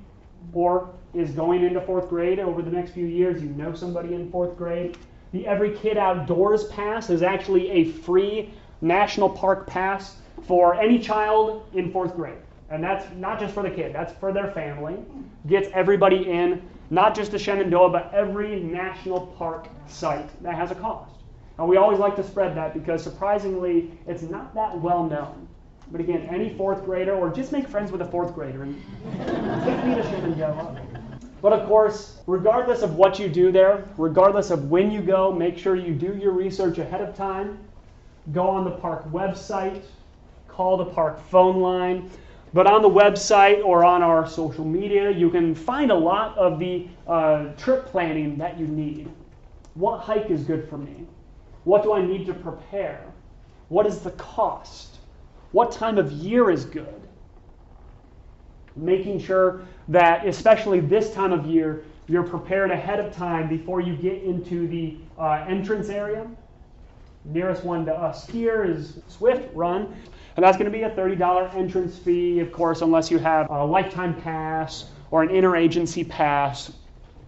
or is going into 4th grade over the next few years, you know somebody in 4th grade, the Every Kid Outdoors Pass is actually a free national park pass for any child in 4th grade. And that's not just for the kid, that's for their family. Gets everybody in, not just to Shenandoah, but every national park site that has a cost. And we always like to spread that because surprisingly, it's not that well known. But again, any fourth grader, or just make friends with a fourth grader and take me to Shenandoah. But of course, regardless of what you do there, regardless of when you go, make sure you do your research ahead of time. Go on the park website, call the park phone line. But on the website or on our social media, you can find a lot of the trip planning that you need. What hike is good for me? What do I need to prepare? What is the cost? What time of year is good? Making sure that, especially this time of year, you're prepared ahead of time before you get into the entrance area. Nearest one to us here is Swift Run. And that's going to be a $30 entrance fee, of course, unless you have a lifetime pass or an interagency pass.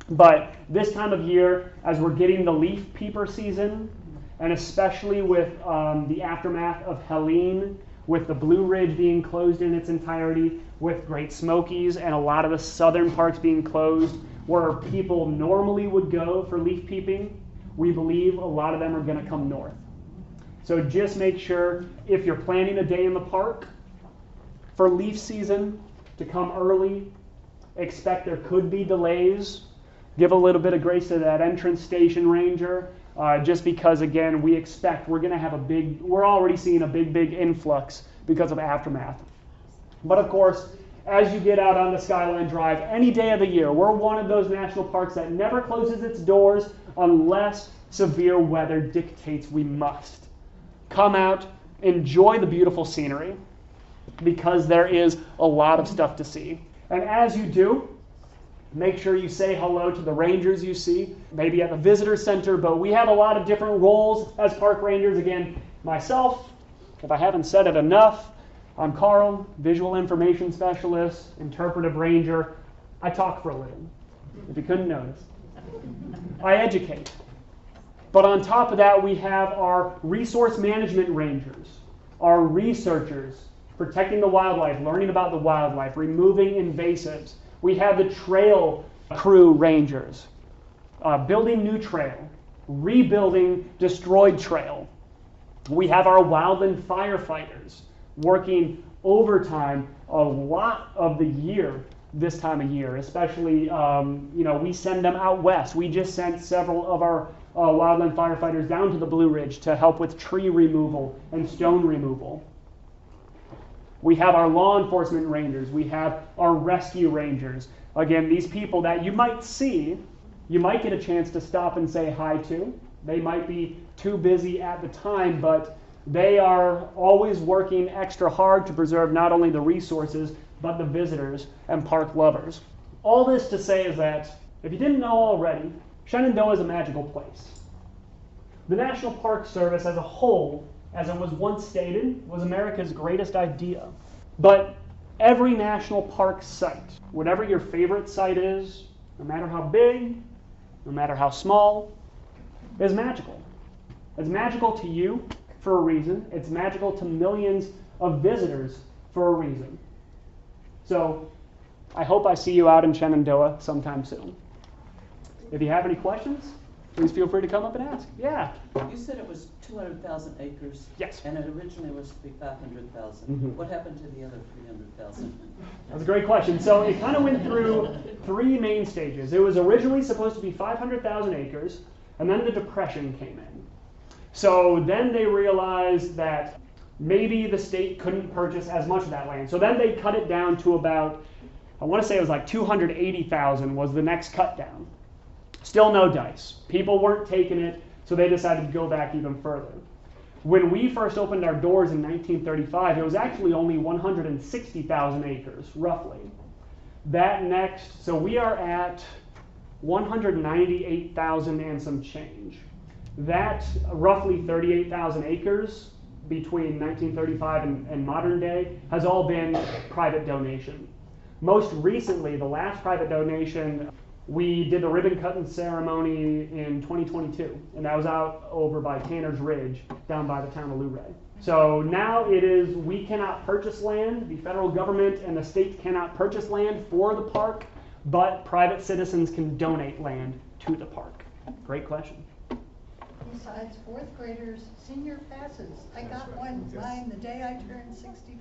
But this time of year, as we're getting the leaf peeper season, and especially with the aftermath of Helene, with the Blue Ridge being closed in its entirety, with Great Smokies and a lot of the southern parks being closed, where people normally would go for leaf peeping, we believe a lot of them are going to come north. So just make sure, if you're planning a day in the park for leaf season, to come early. Expect there could be delays. Give a little bit of grace to that entrance station ranger, just because, again, we're going to have we're already seeing a big influx because of aftermath. But of course, as you get out on the Skyline Drive, any day of the year, we're one of those national parks that never closes its doors unless severe weather dictates we must. Come out, enjoy the beautiful scenery, because there is a lot of stuff to see. And as you do, make sure you say hello to the rangers you see, maybe at the visitor center, but we have a lot of different roles as park rangers. Again, myself, if I haven't said it enough, I'm Carl, visual information specialist, interpretive ranger. I talk for a living, if you couldn't notice. I educate. But on top of that, we have our resource management rangers, our researchers, protecting the wildlife, learning about the wildlife, removing invasives. We have the trail crew rangers, building new trail, rebuilding destroyed trail. We have our wildland firefighters working overtime a lot of the year this time of year, especially, we send them out west. We just sent several of our wildland firefighters down to the Blue Ridge to help with tree removal and stone removal. We have our law enforcement rangers. We have our rescue rangers. Again, these people that you might see, you might get a chance to stop and say hi to. They might be too busy at the time, but they are always working extra hard to preserve not only the resources, but the visitors and park lovers. All this to say is that, if you didn't know already, Shenandoah is a magical place. The National Park Service as a whole, as it was once stated, was America's greatest idea. But every national park site, whatever your favorite site is, no matter how big, no matter how small, is magical. It's magical to you for a reason. It's magical to millions of visitors for a reason. So I hope I see you out in Shenandoah sometime soon. If you have any questions, please feel free to come up and ask. Yeah. You said it was 200,000 acres. Yes. And it originally was to be 500,000. Mhm. What happened to the other 300,000? That's a great question. So it kind of went through three main stages. It was originally supposed to be 500,000 acres, and then the Depression came in. So then they realized that maybe the state couldn't purchase as much of that land. So then they cut it down to about, I want to say it was like 280,000 was the next cut down. Still no dice. People weren't taking it, so they decided to go back even further. When we first opened our doors in 1935, it was actually only 160,000 acres, roughly. So we are at 198,000 and some change. That roughly 38,000 acres between 1935 and modern day has all been private donation. Most recently, the last private donation, we did the ribbon cutting ceremony in 2022, and that was out over by Tanner's Ridge, down by the town of Luray. So now it is, we cannot purchase land, the federal government and the states cannot purchase land for the park, but private citizens can donate land to the park. Great question. Besides fourth graders, senior passes. I got mine the day I turned 62.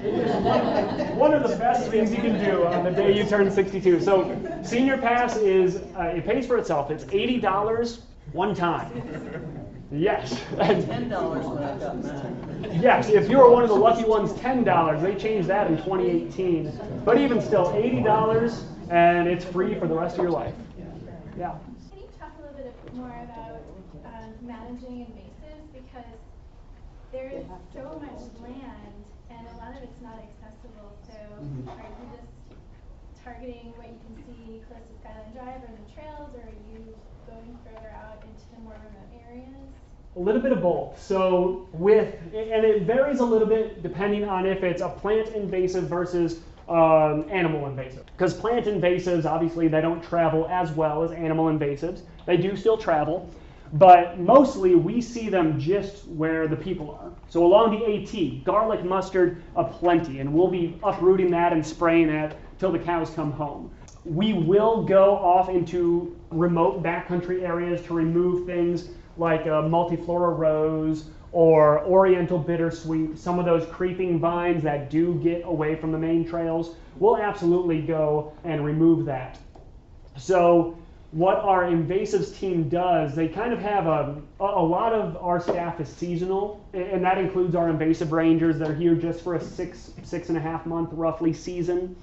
It is one of the best things you can do on the day you turn 62. So senior pass is, it pays for itself. It's $80 one time. Yes. $10 when I got mine. Yes, if you were one of the lucky ones, $10. They changed that in 2018. But even still, $80 and it's free for the rest of your life. Yeah. Can you talk a little bit more about managing invasives, because there is so much land and a lot of it's not accessible, so are you just targeting what you can see close to Skyline Drive or the trails, or are you going further out into more remote areas? A little bit of both. So and it varies a little bit depending on if it's a plant invasive versus animal invasive. Because plant invasives, obviously, they don't travel as well as animal invasives. They do still travel. But mostly we see them just where the people are. So along the AT, garlic mustard aplenty, and we'll be uprooting that and spraying it till the cows come home. We will go off into remote backcountry areas to remove things like multiflora rose or oriental bittersweet, some of those creeping vines that do get away from the main trails. We'll absolutely go and remove that. So what our invasives team does, they kind of have a lot of our staff is seasonal, and that includes our invasive rangers that are here just for a six and a half month roughly season.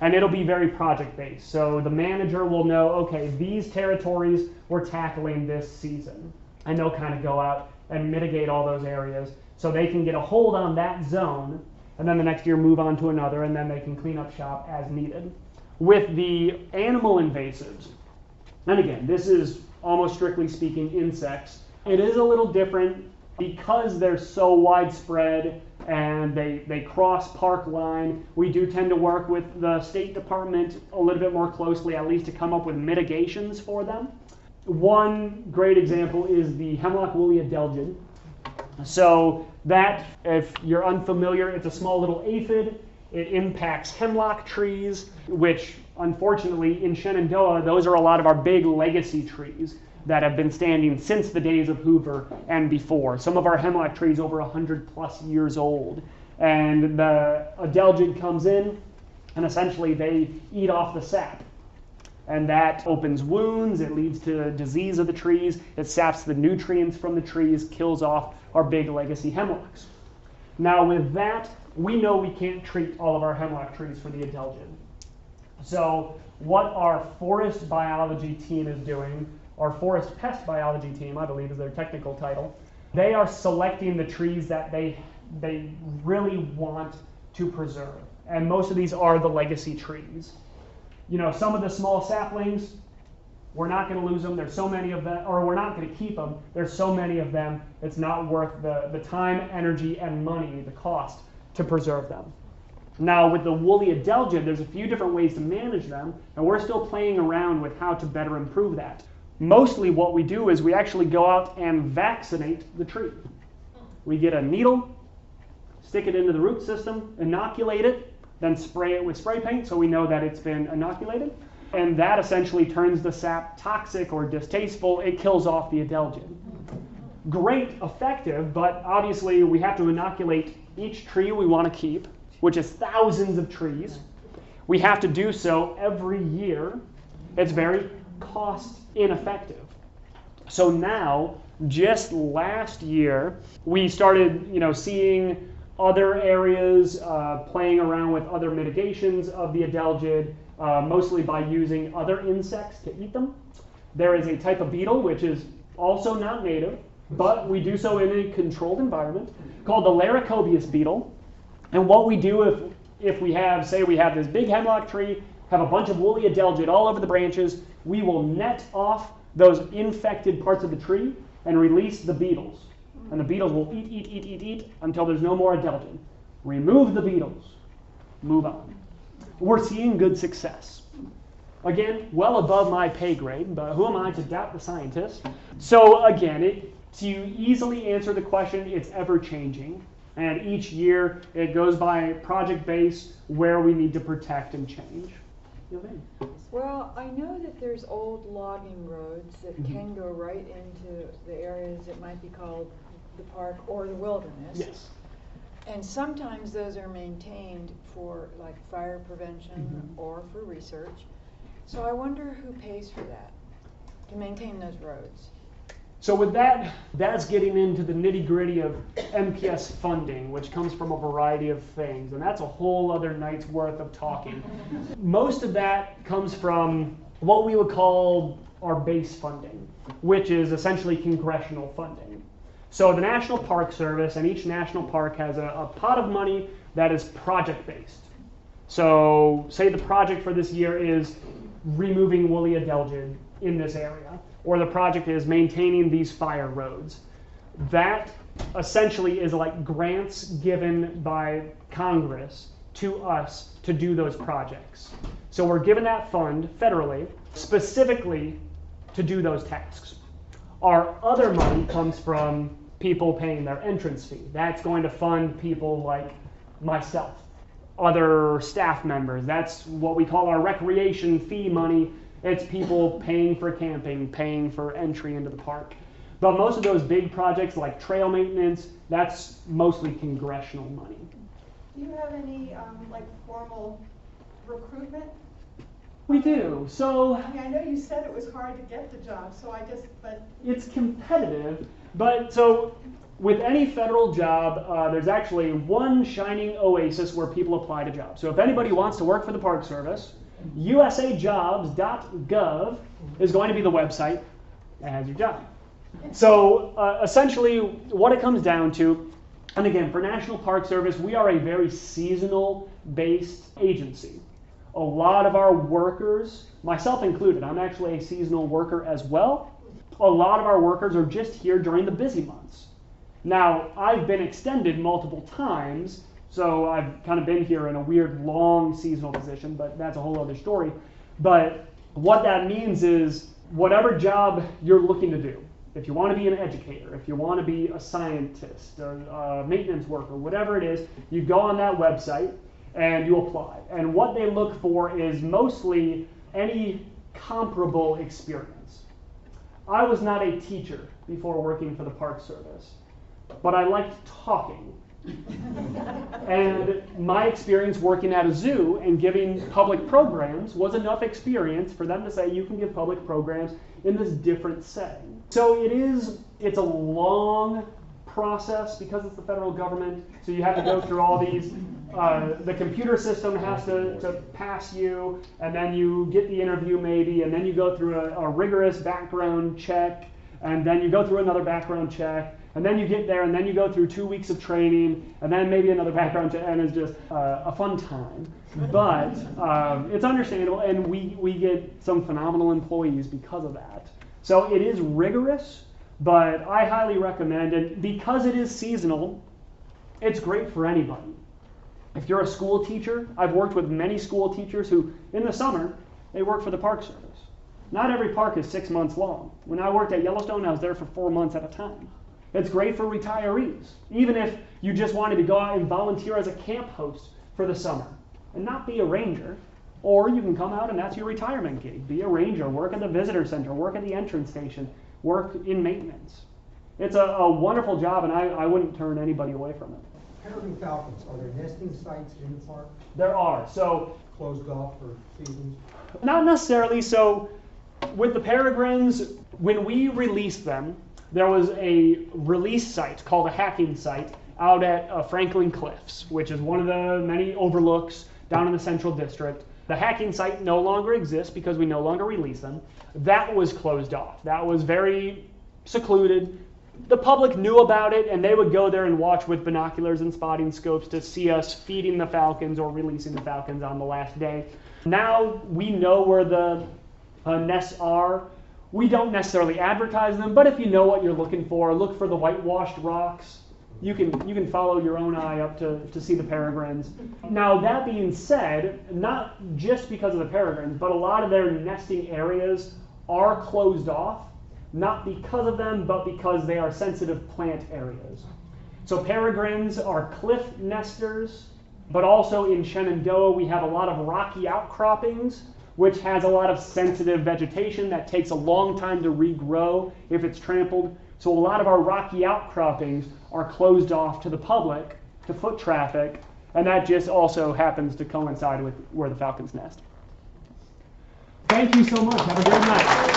And it'll be very project based. So the manager will know, okay, these territories we're tackling this season. And they'll kind of go out and mitigate all those areas so they can get a hold on that zone, and then the next year move on to another, and then they can clean up shop as needed. With the animal invasives, and again, this is almost strictly speaking insects. It is a little different because they're so widespread and they cross park line. We do tend to work with the State Department a little bit more closely, at least to come up with mitigations for them. One great example is the hemlock woolly adelgid. So that, if you're unfamiliar, it's a small little aphid. It impacts hemlock trees, which unfortunately in Shenandoah, those are a lot of our big legacy trees that have been standing since the days of Hoover and before. Some of our hemlock trees over 100+ years old. And the adelgid comes in and essentially they eat off the sap. And that opens wounds, it leads to disease of the trees, it saps the nutrients from the trees, kills off our big legacy hemlocks. Now with that, we know we can't treat all of our hemlock trees for the adelgid. So what our forest biology team is doing, our forest pest biology team, I believe is their technical title, they are selecting the trees that they really want to preserve. And most of these are the legacy trees. You know, some of the small saplings, we're not going to lose them. There's so many of them, or we're not going to keep them. There's so many of them, it's not worth the time, energy, and money, the cost, to preserve them. Now, with the woolly adelgid, there's a few different ways to manage them, and we're still playing around with how to better improve that. Mostly what we do is we actually go out and vaccinate the tree. We get a needle, stick it into the root system, inoculate it, then spray it with spray paint so we know that it's been inoculated. And that essentially turns the sap toxic or distasteful. It kills off the adelgid. Great, effective, but obviously we have to inoculate each tree we want to keep, which is thousands of trees. We have to do so every year. It's very cost ineffective. So now, just last year, we started, seeing other areas, playing around with other mitigations of the adelgid, mostly by using other insects to eat them. There is a type of beetle which is also not native, but we do so in a controlled environment, called the Laricobius beetle. And what we do if we have, say we have this big hemlock tree, have a bunch of woolly adelgid all over the branches, we will net off those infected parts of the tree and release the beetles. And the beetles will eat until there's no more adelgid. Remove the beetles. Move on. We're seeing good success. Again, well above my pay grade, but who am I to doubt the scientists? So again, to easily answer the question, it's ever changing. And each year it goes by project base where we need to protect and change. Well, I know that there's old logging roads that can go right into the areas that might be called the park or the wilderness. Yes. And sometimes those are maintained for like fire prevention or for research. So I wonder who pays for that, to maintain those roads. So with that, that's getting into the nitty-gritty of MPS funding, which comes from a variety of things, and that's a whole other night's worth of talking. Most of that comes from what we would call our base funding, which is essentially congressional funding. So the National Park Service and each national park has a pot of money that is project-based. So say the project for this year is removing woolly adelgid in this area, or the project is maintaining these fire roads. That essentially is like grants given by Congress to us to do those projects. So we're given that fund federally, specifically to do those tasks. Our other money comes from people paying their entrance fee. That's going to fund people like myself, other staff members. That's what we call our recreation fee money. It's people paying for camping, paying for entry into the park. But most of those big projects like trail maintenance, that's mostly congressional money. Do you have any like formal recruitment? We do. So I mean, I know you said it was hard to get the job, so but it's competitive. But so with any federal job, there's actually one shining oasis where people apply to jobs. So if anybody wants to work for the Park Service, usajobs.gov is going to be the website that has your job. So essentially what it comes down to, and again, for National Park Service, we are a very seasonal based agency. A lot of our workers, myself included, I'm actually a seasonal worker as well. A lot of our workers are just here during the busy months. Now, I've been extended multiple times, so I've kind of been here in a weird long seasonal position, but that's a whole other story. But what that means is whatever job you're looking to do, if you want to be an educator, if you want to be a scientist, or a maintenance worker, whatever it is, you go on that website and you apply. And what they look for is mostly any comparable experience. I was not a teacher before working for the Park Service, but I liked talking. And my experience working at a zoo and giving public programs was enough experience for them to say you can give public programs in this different setting. So it's a long process because it's the federal government, so you have to go through all these, the computer system has to pass you, and then you get the interview maybe, and then you go through a rigorous background check, and then you go through another background check, and then you get there, and then you go through 2 weeks of training, and then maybe another background check, and it's just a fun time. But it's understandable, and we get some phenomenal employees because of that. So it is rigorous, but I highly recommend it. Because it is seasonal, it's great for anybody. If you're a school teacher, I've worked with many school teachers who, in the summer, they work for the Park Service. Not every park is 6 months long. When I worked at Yellowstone, I was there for 4 months at a time. It's great for retirees, even if you just wanted to go out and volunteer as a camp host for the summer and not be a ranger. Or you can come out and that's your retirement gig. Be a ranger, work at the visitor center, work at the entrance station, work in maintenance. It's a wonderful job, and I wouldn't turn anybody away from it. Peregrine falcons, are there nesting sites in the park? There are. So Closed off for seasons? not necessarily. So with the peregrines, when we released them, there was a release site called a hacking site out at Franklin Cliffs, which is one of the many overlooks down in the Central District. The hacking site no longer exists because we no longer release them. That was closed off. That was very secluded. The public knew about it, and they would go there and watch with binoculars and spotting scopes to see us feeding the falcons or releasing the falcons on the last day. Now we know where the nests are. We don't necessarily advertise them, but if you know what you're looking for, look for the whitewashed rocks. You can follow your own eye up to see the peregrines. Now that being said, not just because of the peregrines, but a lot of their nesting areas are closed off, not because of them, but because they are sensitive plant areas. So peregrines are cliff nesters, but also in Shenandoah we have a lot of rocky outcroppings, which has a lot of sensitive vegetation that takes a long time to regrow if it's trampled. So a lot of our rocky outcroppings are closed off to the public, to foot traffic, and that just also happens to coincide with where the falcons nest. Thank you so much. Have a great night.